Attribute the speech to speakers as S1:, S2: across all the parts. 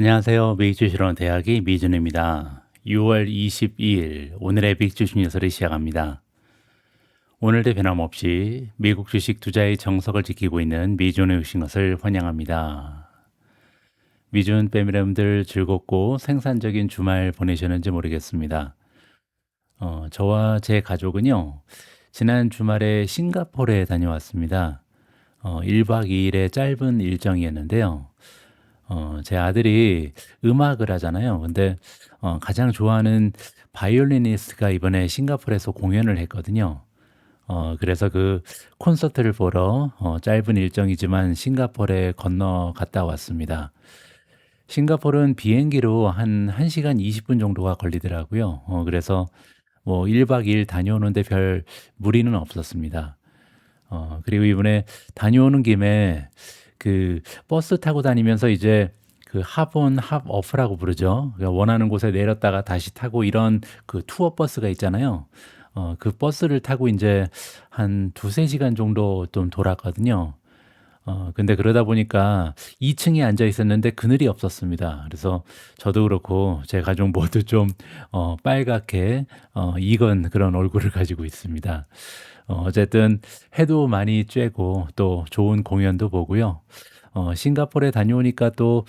S1: 안녕하세요. 미주실험 대학의 미준입니다. 6월 22일 오늘의 빅주식 뉴스를 시작합니다. 오늘도 변함없이 미국 주식 투자의 정석을 지키고 있는 미준에 오신 것을 환영합니다. 미준 패밀리분들 즐겁고 생산적인 주말 보내셨는지 모르겠습니다. 저와 제 가족은요, 지난 주말에 싱가포르에 다녀왔습니다. 1박 2일의 짧은 일정이었는데요. 제 아들이 음악을 하잖아요. 근데 가장 좋아하는 바이올리니스트가 이번에 싱가포르에서 공연을 했거든요. 그래서 그 콘서트를 보러 짧은 일정이지만 싱가포르에 건너갔다 왔습니다. 싱가포르는 비행기로 한 1시간 20분 정도가 걸리더라고요. 그래서 뭐 1박 2일 다녀오는데 별 무리는 없었습니다. 그리고 이번에 다녀오는 김에 그 버스 타고 다니면서 이제 그 합온 합오프라고 부르죠. 그러니까 원하는 곳에 내렸다가 다시 타고 이런 그 투어 버스가 있잖아요. 그 버스를 타고 이제 한 두세 시간 정도 좀 돌았거든요. 근데 그러다 보니까 2층에 앉아 있었는데 그늘이 없었습니다. 그래서 저도 그렇고 제 가족 모두 좀 빨갛게 익은 그런 얼굴을 가지고 있습니다. 어쨌든 해도 많이 쬐고 또 좋은 공연도 보고요. 싱가포르에 다녀오니까 또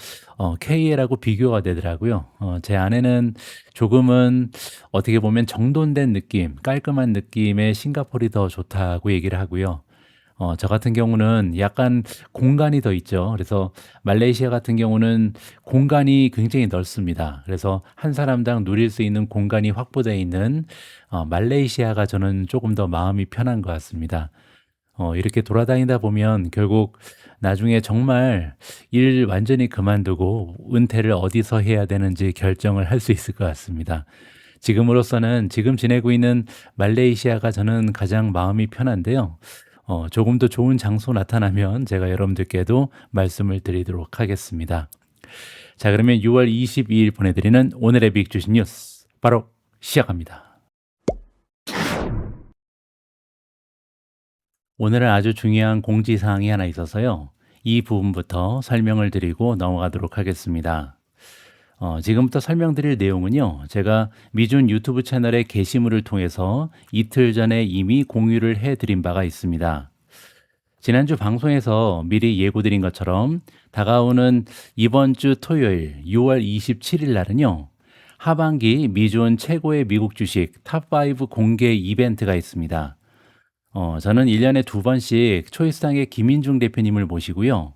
S1: KL하고 비교가 되더라고요. 제 아내는 조금은 어떻게 보면 정돈된 느낌, 깔끔한 느낌의 싱가포르이 더 좋다고 얘기를 하고요. 저 같은 경우는 약간 공간이 더 있죠. 그래서 말레이시아 같은 경우는 공간이 굉장히 넓습니다. 그래서 한 사람당 누릴 수 있는 공간이 확보되어 있는 말레이시아가 저는 조금 더 마음이 편한 것 같습니다. 이렇게 돌아다니다 보면 결국 나중에 정말 일 완전히 그만두고 은퇴를 어디서 해야 되는지 결정을 할 수 있을 것 같습니다. 지금으로서는 지금 지내고 있는 말레이시아가 저는 가장 마음이 편한데요. 조금 더 좋은 장소 나타나면 제가 여러분들께도 말씀을 드리도록 하겠습니다. 자, 그러면 6월 22일 보내드리는 오늘의 빅주식 뉴스 바로 시작합니다. 오늘은 아주 중요한 공지사항이 하나 있어서요. 이 부분부터 설명을 드리고 넘어가도록 하겠습니다. 지금부터 설명드릴 내용은요. 제가 미준 유튜브 채널의 게시물을 통해서 이틀 전에 이미 공유를 해드린 바가 있습니다. 지난주 방송에서 미리 예고드린 것처럼 다가오는 이번 주 토요일 6월 27일 날은요. 하반기 미준 최고의 미국 주식 탑5 공개 이벤트가 있습니다. 저는 1년에 2번씩 초이스당의 김인중 대표님을 모시고요.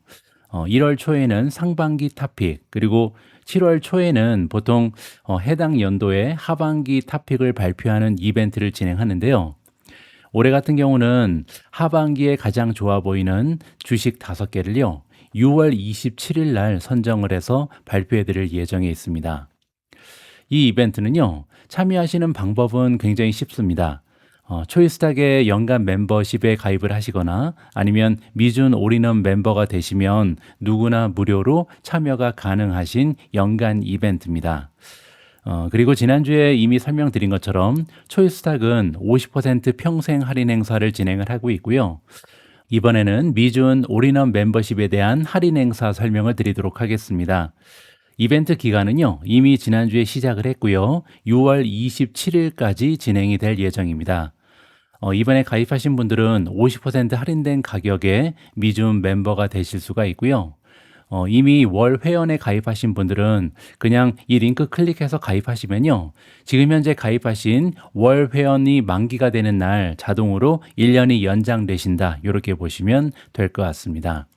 S1: 1월 초에는 상반기 탑픽, 그리고 7월 초에는 보통 해당 연도의 하반기 탑픽을 발표하는 이벤트를 진행하는데요. 올해 같은 경우는 하반기에 가장 좋아 보이는 주식 5개를요. 6월 27일 날 선정을 해서 발표해 드릴 예정에 있습니다. 이 이벤트는요. 참여하시는 방법은 굉장히 쉽습니다. 초이스탁의 연간 멤버십에 가입을 하시거나 아니면 미준 올인원 멤버가 되시면 누구나 무료로 참여가 가능하신 연간 이벤트입니다. 그리고 지난주에 이미 설명드린 것처럼 초이스탁은 50% 평생 할인 행사를 진행을 하고 있고요. 이번에는 미준 올인원 멤버십에 대한 할인 행사 설명을 드리도록 하겠습니다. 이벤트 기간은요, 이미 지난주에 시작을 했고요. 6월 27일까지 진행이 될 예정입니다. 이번에 가입하신 분들은 50% 할인된 가격에 미준 멤버가 되실 수가 있고요. 이미 월 회원에 가입하신 분들은 그냥 이 링크 클릭해서 가입하시면요. 지금 현재 가입하신 월 회원이 만기가 되는 날 자동으로 1년이 연장되신다. 이렇게 보시면 될 것 같습니다.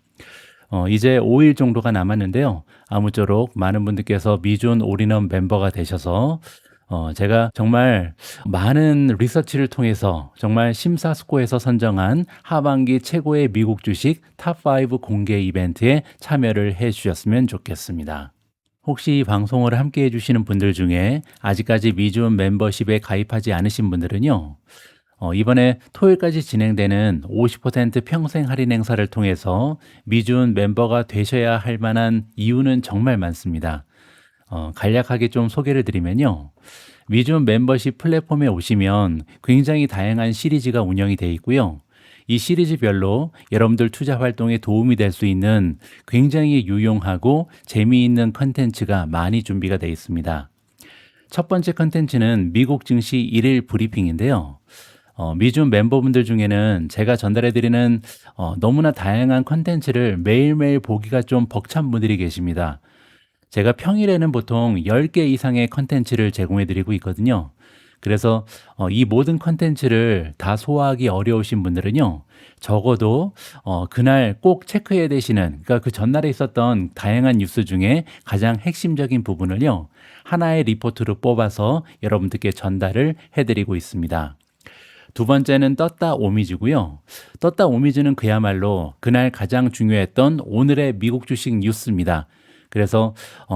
S1: 이제 5일 정도가 남았는데요. 아무쪼록 많은 분들께서 미준 올인원 멤버가 되셔서 제가 정말 많은 리서치를 통해서 정말 심사숙고해서 선정한 하반기 최고의 미국 주식 탑5 공개 이벤트에 참여를 해 주셨으면 좋겠습니다. 혹시 이 방송을 함께 해주시는 분들 중에 아직까지 미준 멤버십에 가입하지 않으신 분들은요. 이번에 토요일까지 진행되는 50% 평생 할인 행사를 통해서 미준 멤버가 되셔야 할 만한 이유는 정말 많습니다. 간략하게 좀 소개를 드리면요. 미준 멤버십 플랫폼에 오시면 굉장히 다양한 시리즈가 운영이 되어 있고요. 이 시리즈별로 여러분들 투자 활동에 도움이 될 수 있는 굉장히 유용하고 재미있는 컨텐츠가 많이 준비가 되어 있습니다. 첫 번째 컨텐츠는 미국 증시 1일 브리핑인데요. 미준 멤버분들 중에는 제가 전달해드리는 너무나 다양한 컨텐츠를 매일매일 보기가 좀 벅찬 분들이 계십니다. 제가 평일에는 보통 10개 이상의 컨텐츠를 제공해드리고 있거든요. 그래서 이 모든 컨텐츠를 다 소화하기 어려우신 분들은요, 적어도 그날 꼭 체크해야 되시는, 그러니까 그 전날에 있었던 다양한 뉴스 중에 가장 핵심적인 부분을요, 하나의 리포트로 뽑아서 여러분들께 전달을 해드리고 있습니다. 두 번째는 떴다 오미즈고요. 떴다 오미즈는 그야말로 그날 가장 중요했던 오늘의 미국 주식 뉴스입니다. 그래서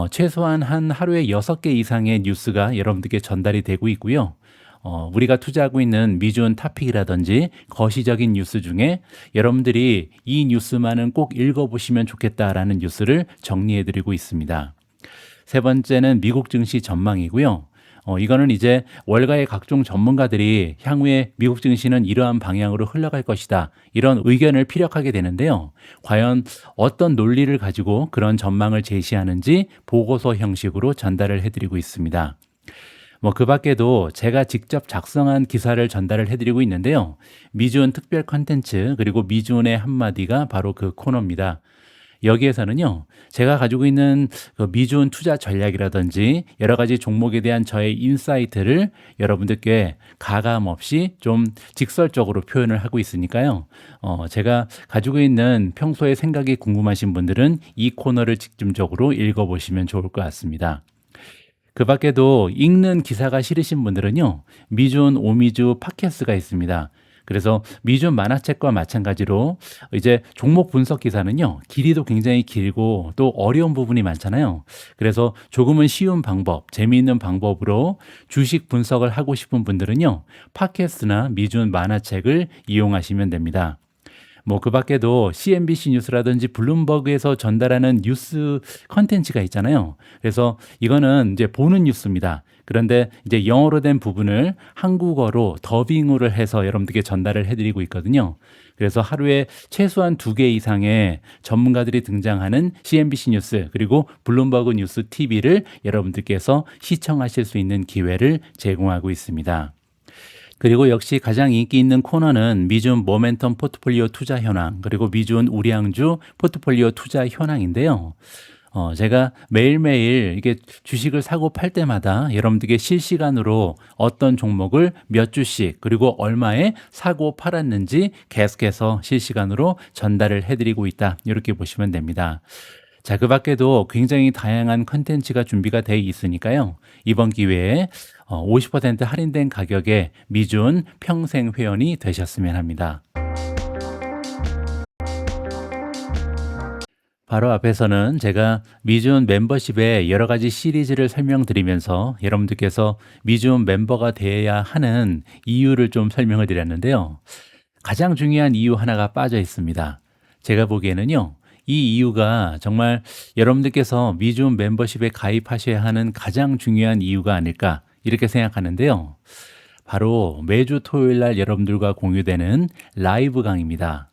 S1: 최소한 한 하루에 6개 이상의 뉴스가 여러분들께 전달이 되고 있고요. 우리가 투자하고 있는 미준 탑픽이라든지 거시적인 뉴스 중에 여러분들이 이 뉴스만은 꼭 읽어보시면 좋겠다라는 뉴스를 정리해드리고 있습니다. 세 번째는 미국 증시 전망이고요. 이거는 이제 월가의 각종 전문가들이 향후에 미국 증시는 이러한 방향으로 흘러갈 것이다, 이런 의견을 피력하게 되는데요. 과연 어떤 논리를 가지고 그런 전망을 제시하는지 보고서 형식으로 전달을 해드리고 있습니다. 그 밖에도 제가 직접 작성한 기사를 전달을 해드리고 있는데요. 미준 특별 컨텐츠, 그리고 미준의 한마디가 바로 그 코너입니다. 여기에서는요, 제가 가지고 있는 그 미준 투자 전략이라든지 여러 가지 종목에 대한 저의 인사이트를 여러분들께 가감 없이 좀 직설적으로 표현을 하고 있으니까요. 제가 가지고 있는 평소의 생각이 궁금하신 분들은 이 코너를 집중적으로 읽어보시면 좋을 것 같습니다. 그 밖에도 읽는 기사가 싫으신 분들은요, 미준 오미주 팟캐스트가 있습니다. 그래서 미준 만화책과 마찬가지로 이제 종목 분석 기사는요, 길이도 굉장히 길고 또 어려운 부분이 많잖아요. 그래서 조금은 쉬운 방법, 재미있는 방법으로 주식 분석을 하고 싶은 분들은요, 팟캐스트나 미준 만화책을 이용하시면 됩니다. 그 밖에도 CNBC 뉴스라든지 블룸버그에서 전달하는 뉴스 컨텐츠가 있잖아요. 그래서 이거는 이제 보는 뉴스입니다. 그런데 이제 영어로 된 부분을 한국어로 더빙을 해서 여러분들께 전달을 해드리고 있거든요. 그래서 하루에 최소한 2개 이상의 전문가들이 등장하는 CNBC 뉴스 그리고 블룸버그 뉴스 TV를 여러분들께서 시청하실 수 있는 기회를 제공하고 있습니다. 그리고 역시 가장 인기 있는 코너는 미준 모멘텀 포트폴리오 투자 현황, 그리고 미준 우량주 포트폴리오 투자 현황인데요. 제가 매일매일 이게 주식을 사고 팔 때마다 여러분들께 실시간으로 어떤 종목을 몇 주씩 그리고 얼마에 사고 팔았는지 계속해서 실시간으로 전달을 해드리고 있다, 이렇게 보시면 됩니다. 자, 그 밖에도 굉장히 다양한 컨텐츠가 준비가 되어 있으니까요. 이번 기회에 50% 할인된 가격에 미준 평생 회원이 되셨으면 합니다. 바로 앞에서는 제가 미준 멤버십의 여러 가지 시리즈를 설명드리면서 여러분들께서 미준 멤버가 되어야 하는 이유를 좀 설명을 드렸는데요. 가장 중요한 이유 하나가 빠져 있습니다. 제가 보기에는요, 이 이유가 정말 여러분들께서 미준 멤버십에 가입하셔야 하는 가장 중요한 이유가 아닐까, 이렇게 생각하는데요. 바로 매주 토요일 날 여러분들과 공유되는 라이브 강의입니다.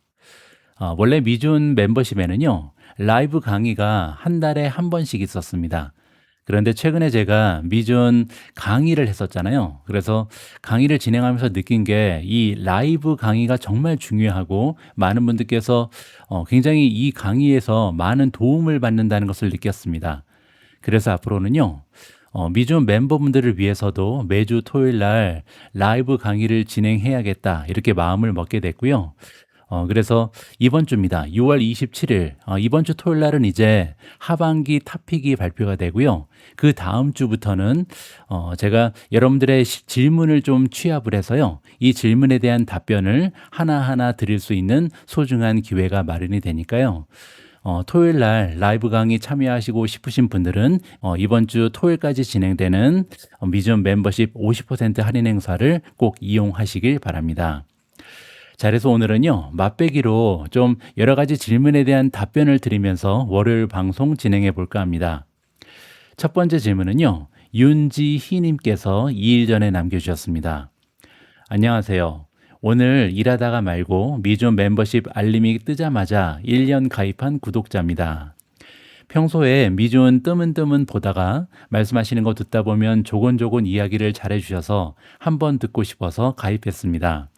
S1: 원래 미준 멤버십에는요, 라이브 강의가 한 달에 한 번씩 있었습니다. 그런데 최근에 제가 미준 강의를 했었잖아요. 그래서 강의를 진행하면서 느낀 게 이 라이브 강의가 정말 중요하고 많은 분들께서 굉장히 이 강의에서 많은 도움을 받는다는 것을 느꼈습니다. 그래서 앞으로는요, 미준 멤버분들을 위해서도 매주 토요일 날 라이브 강의를 진행해야겠다, 이렇게 마음을 먹게 됐고요. 그래서 이번 주입니다. 6월 27일, 이번 주 토요일 날은 이제 하반기 탑픽이 발표가 되고요. 그 다음 주부터는 제가 여러분들의 질문을 좀 취합을 해서요, 이 질문에 대한 답변을 하나하나 드릴 수 있는 소중한 기회가 마련이 되니까요. 토요일 날 라이브 강의 참여하시고 싶으신 분들은 이번 주 토요일까지 진행되는 미준 멤버십 50% 할인 행사를 꼭 이용하시길 바랍니다. 자, 그래서 오늘은요, 맛배기로 좀 여러 가지 질문에 대한 답변을 드리면서 월요일 방송 진행해 볼까 합니다. 첫 번째 질문은요, 윤지희님께서 2일 전에 남겨주셨습니다. 안녕하세요. 오늘 일하다가 말고 미존 멤버십 알림이 뜨자마자 1년 가입한 구독자입니다. 평소에 미존 뜨문뜨문 보다가 말씀하시는 거 듣다 보면 조곤조곤 이야기를 잘해주셔서 한번 듣고 싶어서 가입했습니다.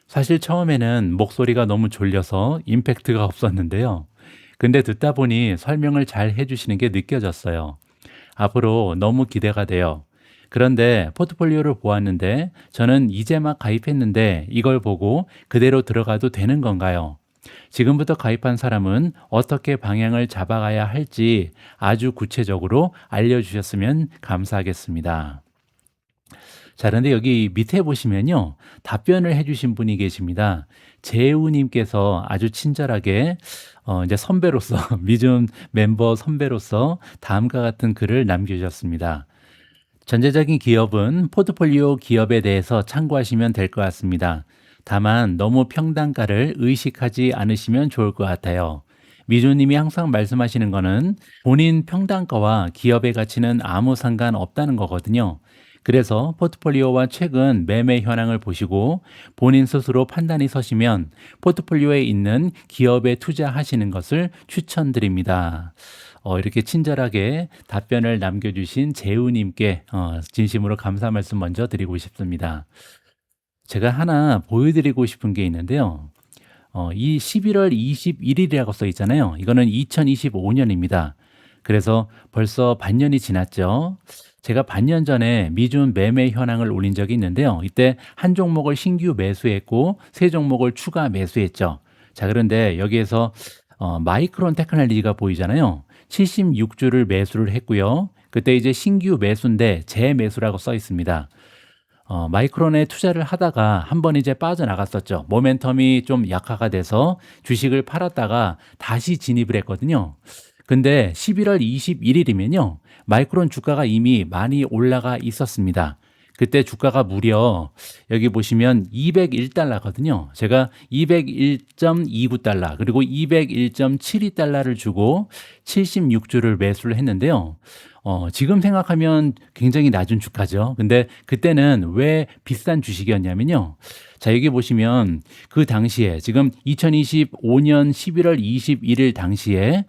S1: 사실 처음에는 목소리가 너무 졸려서 임팩트가 없었는데요. 근데 듣다 보니 설명을 잘 해주시는 게 느껴졌어요. 앞으로 너무 기대가 돼요. 그런데 포트폴리오를 보았는데 저는 이제 막 가입했는데 이걸 보고 그대로 들어가도 되는 건가요? 지금부터 가입한 사람은 어떻게 방향을 잡아가야 할지 아주 구체적으로 알려주셨으면 감사하겠습니다. 자, 그런데 여기 밑에 보시면요. 답변을 해주신 분이 계십니다. 재우님께서 아주 친절하게 이제 선배로서, 미준 멤버 선배로서 다음과 같은 글을 남겨주셨습니다. 전체적인 기업은 포트폴리오 기업에 대해서 참고하시면 될 것 같습니다. 다만 너무 평단가를 의식하지 않으시면 좋을 것 같아요. 미주님이 항상 말씀하시는 거는 본인 평단가와 기업의 가치는 아무 상관 없다는 거거든요. 그래서 포트폴리오와 최근 매매 현황을 보시고 본인 스스로 판단이 서시면 포트폴리오에 있는 기업에 투자하시는 것을 추천드립니다. 이렇게 친절하게 답변을 남겨주신 재우님께 진심으로 감사 말씀 먼저 드리고 싶습니다. 제가 하나 보여드리고 싶은 게 있는데요. 이 11월 21일이라고 써 있잖아요. 이거는 2025년입니다. 그래서 벌써 반년이 지났죠. 제가 반년 전에 미준 매매 현황을 올린 적이 있는데요. 이때 한 종목을 신규 매수했고 세 종목을 추가 매수했죠. 자, 그런데 여기에서 마이크론 테크놀로지가 보이잖아요. 76주를 매수를 했고요. 그때 이제 신규 매수인데 재매수라고 써 있습니다. 마이크론에 투자를 하다가 한 번 이제 빠져나갔었죠. 모멘텀이 좀 약화가 돼서 주식을 팔았다가 다시 진입을 했거든요. 근데 11월 21일이면요. 마이크론 주가가 이미 많이 올라가 있었습니다. 그때 주가가 무려 여기 보시면 201달러거든요. 제가 201.29달러 그리고 201.72달러를 주고 76주를 매수를 했는데요. 지금 생각하면 굉장히 낮은 주가죠. 근데 그때는 왜 비싼 주식이었냐면요. 자, 여기 보시면 그 당시에 지금 2025년 11월 21일 당시에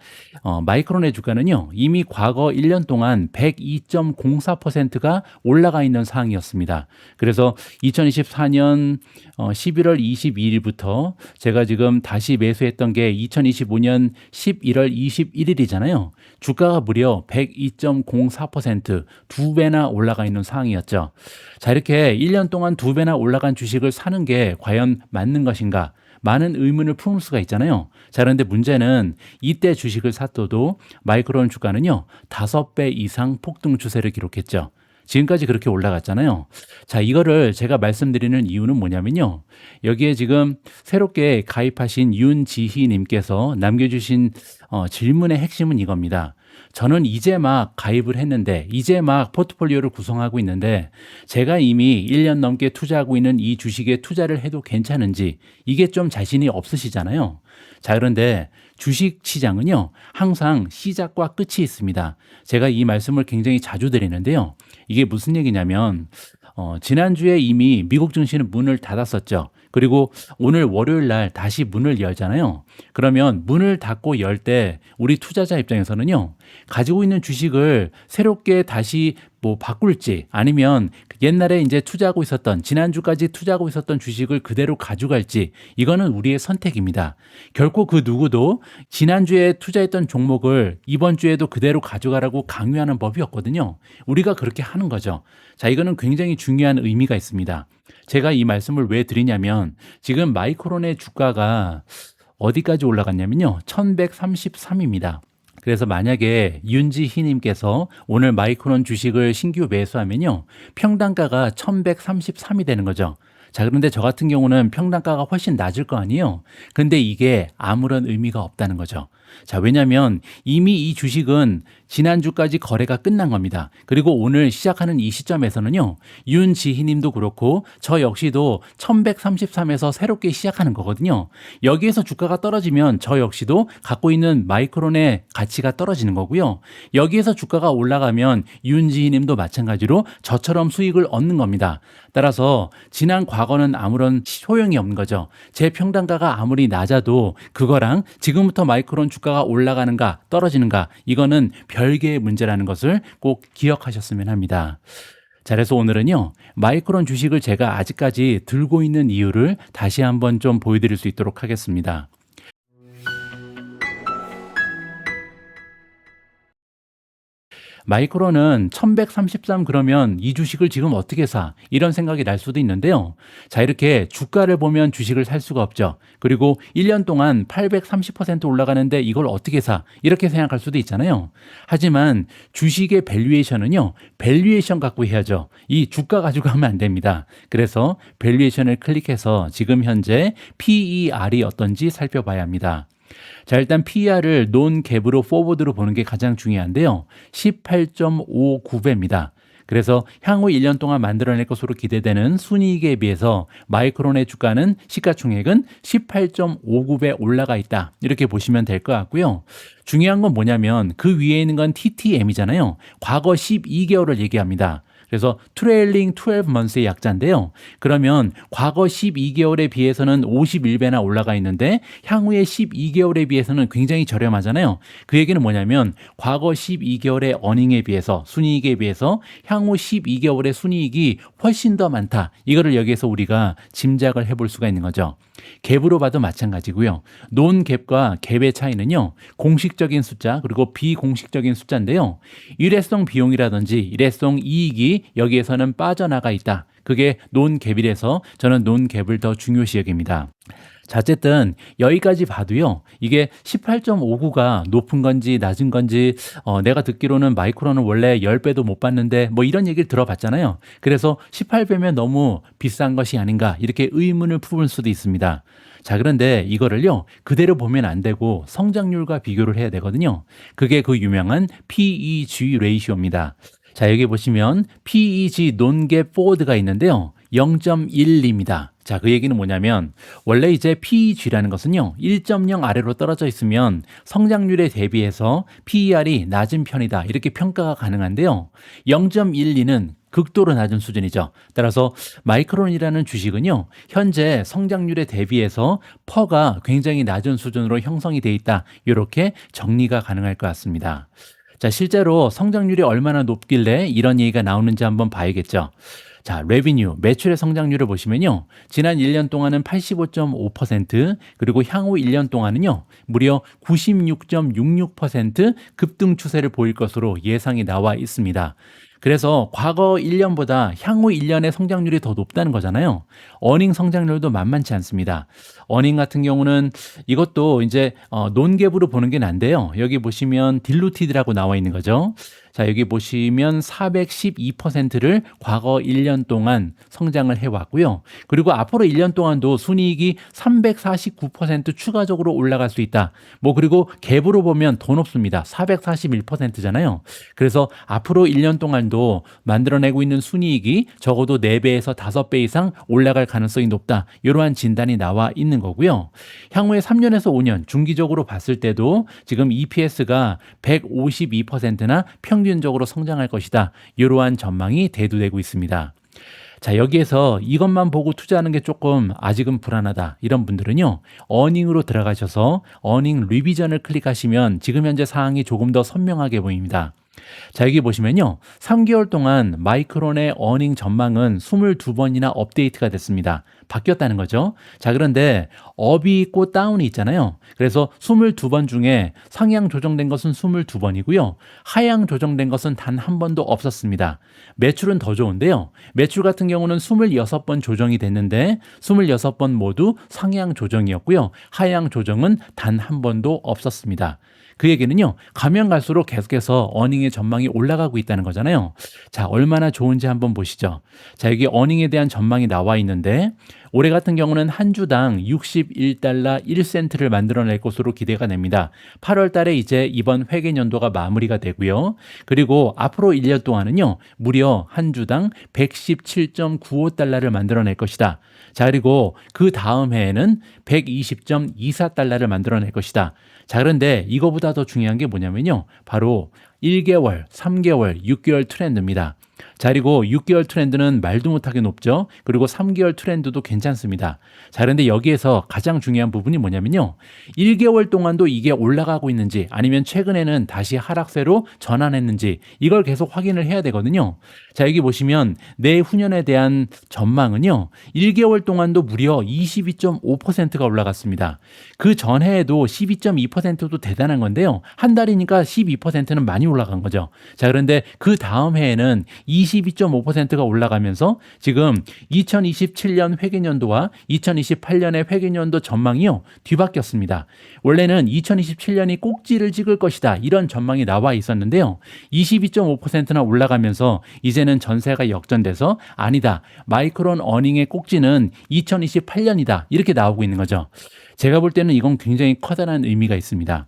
S1: 마이크론의 주가는요. 이미 과거 1년 동안 102.04%가 올라가 있는 상황이었습니다. 그래서 2024년 11월 22일부터 제가 지금 다시 매수했던 게 2025년 11월 21일이잖아요. 주가가 무려 102.04% 두 배나 올라가 있는 상황이었죠. 자, 이렇게 1년 동안 두 배나 올라간 주식을 사는 게 과연 맞는 것인가? 많은 의문을 품을 수가 있잖아요. 자, 그런데 문제는 이때 주식을 샀어도 마이크론 주가는요, 5배 이상 폭등 추세를 기록했죠. 지금까지 그렇게 올라갔잖아요. 자, 이거를 제가 말씀드리는 이유는 뭐냐면요. 여기에 지금 새롭게 가입하신 윤지희님께서 남겨주신 질문의 핵심은 이겁니다. 저는 이제 막 가입을 했는데 이제 막 포트폴리오를 구성하고 있는데 제가 이미 1년 넘게 투자하고 있는 이 주식에 투자를 해도 괜찮은지 이게 좀 자신이 없으시잖아요. 자, 그런데 주식 시장은요, 항상 시작과 끝이 있습니다. 제가 이 말씀을 굉장히 자주 드리는데요. 이게 무슨 얘기냐면 지난주에 이미 미국 증시는 문을 닫았었죠. 그리고 오늘 월요일 날 다시 문을 열잖아요. 그러면 문을 닫고 열 때 우리 투자자 입장에서는요. 가지고 있는 주식을 새롭게 다시 뭐 바꿀지 아니면 옛날에 이제 투자하고 있었던 지난주까지 투자하고 있었던 주식을 그대로 가져갈지 이거는 우리의 선택입니다. 결코 그 누구도 지난주에 투자했던 종목을 이번 주에도 그대로 가져가라고 강요하는 법이 없거든요. 우리가 그렇게 하는 거죠. 자, 이거는 굉장히 중요한 의미가 있습니다. 제가 이 말씀을 왜 드리냐면 지금 마이크론의 주가가 어디까지 올라갔냐면요. 1133입니다. 그래서 만약에 윤지희님께서 오늘 마이크론 주식을 신규 매수하면요. 평단가가 1133이 되는 거죠. 자, 그런데 저 같은 경우는 평단가가 훨씬 낮을 거 아니에요. 근데 이게 아무런 의미가 없다는 거죠. 자, 왜냐하면 이미 이 주식은 지난주까지 거래가 끝난 겁니다. 그리고 오늘 시작하는 이 시점에서는요. 윤지희님도 그렇고 저 역시도 1133에서 새롭게 시작하는 거거든요. 여기에서 주가가 떨어지면 저 역시도 갖고 있는 마이크론의 가치가 떨어지는 거고요. 여기에서 주가가 올라가면 윤지희님도 마찬가지로 저처럼 수익을 얻는 겁니다. 따라서 지난 과거는 아무런 소용이 없는 거죠. 제 평단가가 아무리 낮아도 그거랑 지금부터 마이크론 주가가 올라가는가 떨어지는가 이거는 별개의 문제라는 것을 꼭 기억하셨으면 합니다. 자, 그래서 오늘은요, 마이크론 주식을 제가 아직까지 들고 있는 이유를 다시 한번 좀 보여드릴 수 있도록 하겠습니다. 마이크론은 1133 그러면 이 주식을 지금 어떻게 사? 이런 생각이 날 수도 있는데요. 자, 이렇게 주가를 보면 주식을 살 수가 없죠. 그리고 1년 동안 830% 올라가는데 이걸 어떻게 사? 이렇게 생각할 수도 있잖아요. 하지만 주식의 밸류에이션은요, 밸류에이션 갖고 해야죠. 이 주가 가지고 하면 안 됩니다. 그래서 밸류에이션을 클릭해서 지금 현재 PER이 어떤지 살펴봐야 합니다. 자, 일단 PER을 논갭으로 포워드로 보는 게 가장 중요한데요. 18.59배입니다. 그래서 향후 1년 동안 만들어낼 것으로 기대되는 순이익에 비해서 마이크론의 주가는 시가총액은 18.59배 올라가 있다. 이렇게 보시면 될 것 같고요. 중요한 건 뭐냐면 그 위에 있는 건 TTM이잖아요. 과거 12개월을 얘기합니다. 그래서 트레일링 12months의 약자인데요. 그러면 과거 12개월에 비해서는 51배나 올라가 있는데 향후의 12개월에 비해서는 굉장히 저렴하잖아요. 그 얘기는 뭐냐면 과거 12개월의 어닝에 비해서 순이익에 비해서 향후 12개월의 순이익이 훨씬 더 많다. 이거를 여기에서 우리가 짐작을 해볼 수가 있는 거죠. 갭으로 봐도 마찬가지고요. 논갭과 갭의 차이는요. 공식적인 숫자 그리고 비공식적인 숫자인데요. 일회성 비용이라든지 일회성 이익이 여기에서는 빠져나가 있다. 그게 논갭이라서 저는 논갭을 더 중요시 여깁니다. 자, 어쨌든 여기까지 봐도요. 이게 18.59가 높은 건지 낮은 건지 내가 듣기로는 마이크론은 원래 10배도 못 받는데 뭐 이런 얘기를 들어봤잖아요. 그래서 18배면 너무 비싼 것이 아닌가 이렇게 의문을 품을 수도 있습니다. 자, 그런데 이거를요. 그대로 보면 안 되고 성장률과 비교를 해야 되거든요. 그게 그 유명한 PEG 레이시오입니다. 자, 여기 보시면 PEG 논갭 포워드가 있는데요. 0.12입니다. 자, 그 얘기는 뭐냐면 원래 이제 PEG라는 것은요. 1.0 아래로 떨어져 있으면 성장률에 대비해서 PER이 낮은 편이다. 이렇게 평가가 가능한데요. 0.12는 극도로 낮은 수준이죠. 따라서 마이크론이라는 주식은요. 현재 성장률에 대비해서 퍼가 굉장히 낮은 수준으로 형성이 돼 있다. 이렇게 정리가 가능할 것 같습니다. 자, 실제로 성장률이 얼마나 높길래 이런 얘기가 나오는지 한번 봐야겠죠. 자, 레비뉴, 매출의 성장률을 보시면요. 지난 1년 동안은 85.5%, 그리고 향후 1년 동안은요. 무려 96.66% 급등 추세를 보일 것으로 예상이 나와 있습니다. 그래서 과거 1년보다 향후 1년의 성장률이 더 높다는 거잖아요. 어닝 성장률도 만만치 않습니다. 어닝 같은 경우는 이것도 이제 논갭으로 보는 게 난데요. 여기 보시면 딜루티드라고 나와 있는 거죠. 자, 여기 보시면 412%를 과거 1년 동안 성장을 해왔고요. 그리고 앞으로 1년 동안도 순이익이 349% 추가적으로 올라갈 수 있다. 뭐 그리고 갭으로 보면 더 높습니다. 441%잖아요. 그래서 앞으로 1년 동안도 만들어내고 있는 순이익이 적어도 4배에서 5배 이상 올라갈 가능성이 높다. 이러한 진단이 나와 있는 거고요. 향후에 3년에서 5년 중기적으로 봤을 때도 지금 EPS가 152%나 평균적으로 성장할 것이다. 이러한 전망이 대두되고 있습니다. 자, 여기에서 이것만 보고 투자하는 게 조금 아직은 불안하다. 이런 분들은요. 어닝으로 들어가셔서 어닝 리비전을 클릭하시면 지금 현재 사항이 조금 더 선명하게 보입니다. 자, 여기 보시면요. 3개월 동안 마이크론의 어닝 전망은 22번이나 업데이트가 됐습니다. 바뀌었다는 거죠. 자, 그런데 업이 있고 다운이 있잖아요. 그래서 22번 중에 상향 조정된 것은 22번이고요. 하향 조정된 것은 단 한 번도 없었습니다. 매출은 더 좋은데요. 매출 같은 경우는 26번 조정이 됐는데 26번 모두 상향 조정이었고요. 하향 조정은 단 한 번도 없었습니다. 그 얘기는요. 가면 갈수록 계속해서 어닝의 전망이 올라가고 있다는 거잖아요. 자, 얼마나 좋은지 한번 보시죠. 자, 여기 어닝에 대한 전망이 나와 있는데 올해 같은 경우는 한 주당 61달러 1센트를 만들어낼 것으로 기대가 됩니다. 8월 달에 이제 이번 회계연도가 마무리가 되고요. 그리고 앞으로 1년 동안은요. 무려 한 주당 117.95달러를 만들어낼 것이다. 자, 그리고 그 다음 해에는 120.24달러를 만들어낼 것이다. 자, 그런데 이거보다 더 중요한 게 뭐냐면요. 바로 1개월, 3개월, 6개월 트렌드입니다. 자, 그리고 6개월 트렌드는 말도 못하게 높죠. 그리고 3개월 트렌드도 괜찮습니다. 자, 그런데 여기에서 가장 중요한 부분이 뭐냐면요. 1개월 동안도 이게 올라가고 있는지 아니면 최근에는 다시 하락세로 전환했는지 이걸 계속 확인을 해야 되거든요. 자, 여기 보시면 내후년에 대한 전망은요. 1개월 동안도 무려 22.5%가 올라갔습니다. 그 전해에도 12.2%도 대단한 건데요. 한 달이니까 12%는 많이 올라간 거죠. 자, 그런데 그 다음 해에는 22.5%가 올라가면서 지금 2027년 회계년도와 2028년의 회계년도 전망이요. 뒤바뀌었습니다. 원래는 2027년이 꼭지를 찍을 것이다. 이런 전망이 나와 있었는데요. 22.5%나 올라가면서 이제는 전세가 역전돼서 아니다. 마이크론 어닝의 꼭지는 2028년이다. 이렇게 나오고 있는 거죠. 제가 볼 때는 이건 굉장히 커다란 의미가 있습니다.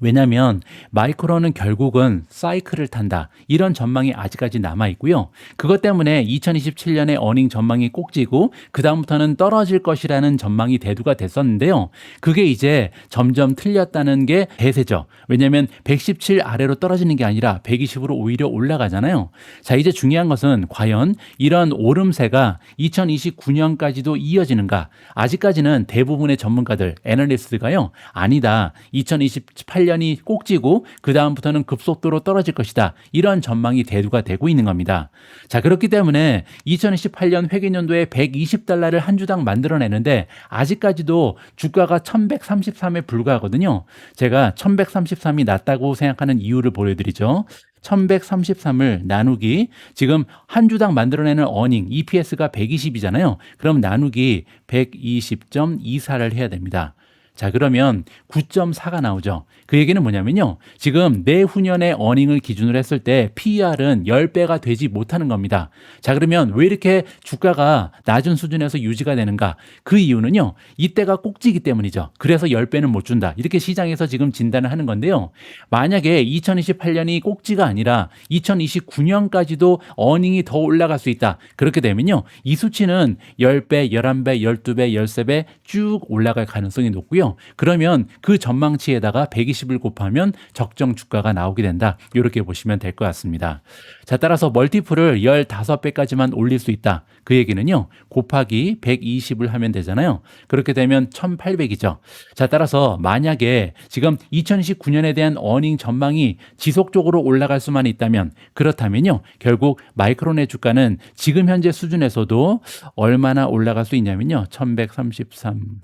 S1: 왜냐하면 마이크론은 결국은 사이클을 탄다. 이런 전망이 아직까지 남아 있고요. 그것 때문에 2027년에 어닝 전망이 꼭지고 그 다음부터는 떨어질 것이라는 전망이 대두가 됐었는데요. 그게 이제 점점 틀렸다는 게 대세죠. 왜냐하면 117 아래로 떨어지는 게 아니라 120으로 오히려 올라가잖아요. 자, 이제 중요한 것은 과연 이런 오름세가 2029년까지도 이어지는가? 아직까지는 대부분의 전문가들, 애널리스트가요. 아니다. 2028년이 꼭지고 그 다음부터는 급속도로 떨어질 것이다. 이런 전망이 대두가 되고 있는 겁니다. 자, 그렇기 때문에 2028년 회계년도에 120달러를 한 주당 만들어내는데 아직까지도 주가가 1133에 불과하거든요. 제가 1133이 낮다고 생각하는 이유를 보여드리죠. 1133을 나누기 지금 한 주당 만들어내는 어닝 EPS가 120이잖아요. 그럼 나누기 120.24를 해야 됩니다. 자, 그러면 9.4가 나오죠. 그 얘기는 뭐냐면요. 지금 내후년의 어닝을 기준으로 했을 때 PER은 10배가 되지 못하는 겁니다. 자, 그러면 왜 이렇게 주가가 낮은 수준에서 유지가 되는가? 그 이유는요. 이때가 꼭지기 때문이죠. 그래서 10배는 못 준다. 이렇게 시장에서 지금 진단을 하는 건데요. 만약에 2028년이 꼭지가 아니라 2029년까지도 어닝이 더 올라갈 수 있다. 그렇게 되면요. 이 수치는 10배, 11배, 12배, 13배 쭉 올라갈 가능성이 높고요. 그러면 그 전망치에다가 120을 곱하면 적정 주가가 나오게 된다. 이렇게 보시면 될 것 같습니다. 자, 따라서 멀티플을 15배까지만 올릴 수 있다. 그 얘기는요. 곱하기 120을 하면 되잖아요. 그렇게 되면 1800이죠. 자, 따라서 만약에 지금 2029년에 대한 어닝 전망이 지속적으로 올라갈 수만 있다면 그렇다면요. 결국 마이크론의 주가는 지금 현재 수준에서도 얼마나 올라갈 수 있냐면요. 1133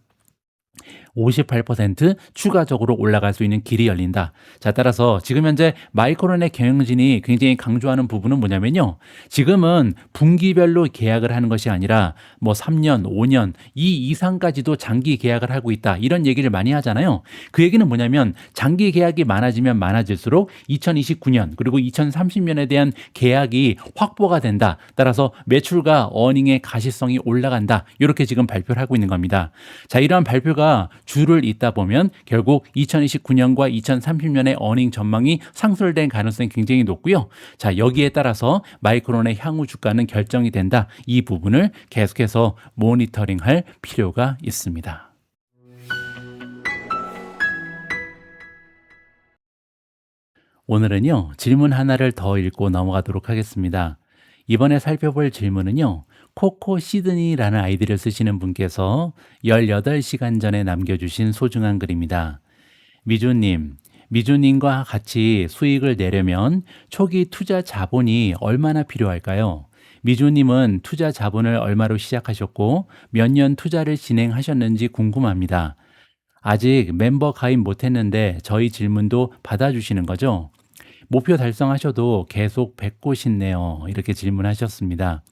S1: 58% 추가적으로 올라갈 수 있는 길이 열린다. 자, 따라서 지금 현재 마이크론의 경영진이 굉장히 강조하는 부분은 뭐냐면요. 지금은 분기별로 계약을 하는 것이 아니라 뭐 3년, 5년, 이 이상까지도 장기 계약을 하고 있다. 이런 얘기를 많이 하잖아요. 그 얘기는 뭐냐면 장기 계약이 많아지면 많아질수록 2029년 그리고 2030년에 대한 계약이 확보가 된다. 따라서 매출과 어닝의 가시성이 올라간다. 이렇게 지금 발표를 하고 있는 겁니다. 자, 이러한 발표가 줄을 잇다 보면 결국 2029년과 2030년의 어닝 전망이 상술된 가능성이 굉장히 높고요. 자, 여기에 따라서 마이크론의 향후 주가는 결정이 된다. 이 부분을 계속해서 모니터링할 필요가 있습니다. 오늘은요, 질문 하나를 더 읽고 넘어가도록 하겠습니다. 이번에 살펴볼 질문은요, 코코 시드니라는 아이디를 쓰시는 분께서 18시간 전에 남겨주신 소중한 글입니다. 미주님과 같이 수익을 내려면 초기 투자 자본이 얼마나 필요할까요? 미주님은 투자 자본을 얼마로 시작하셨고 몇 년 투자를 진행하셨는지 궁금합니다. 아직 멤버 가입 못했는데 저희 질문도 받아주시는 거죠? 목표 달성하셔도 계속 뵙고 싶네요. 이렇게 질문하셨습니다.